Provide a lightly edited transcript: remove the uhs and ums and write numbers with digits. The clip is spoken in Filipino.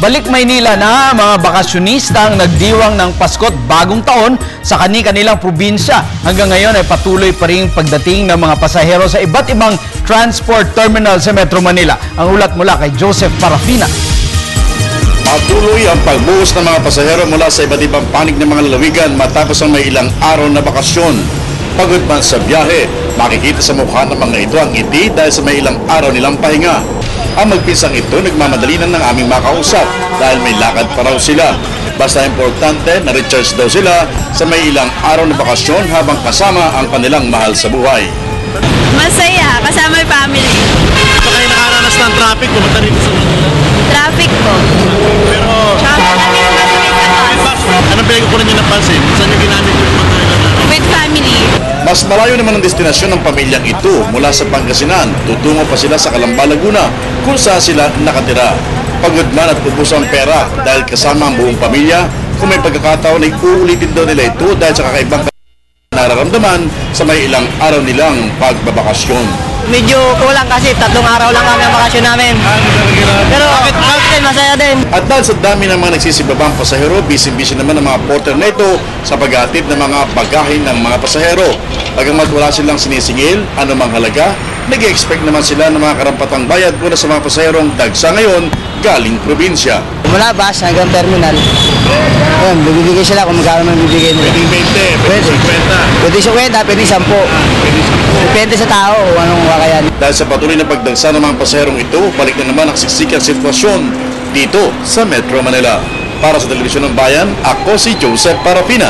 Balik Maynila na mga bakasyonista ang nagdiwang ng Pasko't Bagong Taon sa kani-kanilang probinsya. Hanggang ngayon ay patuloy pa rin pagdating ng mga pasahero sa iba't ibang transport terminal sa Metro Manila. Ang ulat mula kay Joseph Parafina. Patuloy ang pagbuhos ng mga pasahero mula sa iba't ibang panig ng mga lalawigan matapos ang may ilang araw na bakasyon. Pagod man sa biyahe, makikita sa mukha ng mga ito ang ngiti dahil sa may ilang araw nilang pahinga. Ang magpinsang ito nagmamadali na ng aming makausap dahil may lakad pa raw sila. Basta importante na recharge daw sila sa may ilang araw na bakasyon habang kasama ang kanilang mahal sa buhay. Masaya, kasama yung family. Ito kayo nakaranas ng traffic, pumunta dito sa Manila. Traffic po. Pero, Tsaka kami sa anong pinagkukunan niyo ng pansin? Saan niyo ginamit yung mga kailangan? with family. Mas malayo naman ang destinasyon ng pamilyang ito mula sa Pangasinan. Tutungo pa sila sa Calamba, Laguna kung saan sila nakatira. Pagod man at ubos ang pera dahil kasama ang buong pamilya, kung may pagkakataon ay uulitin daw nila ito dahil sa kakaibang nararamdaman sa may ilang araw nilang pagbabakasyon. Medyo kulang kasi 3 araw lang kami ang bakasyon namin. Pero bakit masaya din. At dahil sa dami ng mga nagsisibabang pasahero, busy-busy naman ang mga porter na ito sa paghatid ng mga bagahe ng mga pasahero. Bagamat wala silang sinisingil, anumang halaga, nag-expect naman sila ng mga karampatang bayad mula sa mga pasaherong dagsa ngayon galing probinsya. Mula bus hanggang terminal. Ayun, bibigay sila kung magkano man bibigay nila. Pwedeng 20, pwedeng 50. Pwede 50, pwede 10. Depende sa tao kung anong kakayanin. Dahil sa patuloy na pagdagsa ng mga pasaherong ito, balik na naman ang siksikang sitwasyon dito sa Metro Manila. Para sa Telebisyon ng Bayan, ako si Joseph Parafina.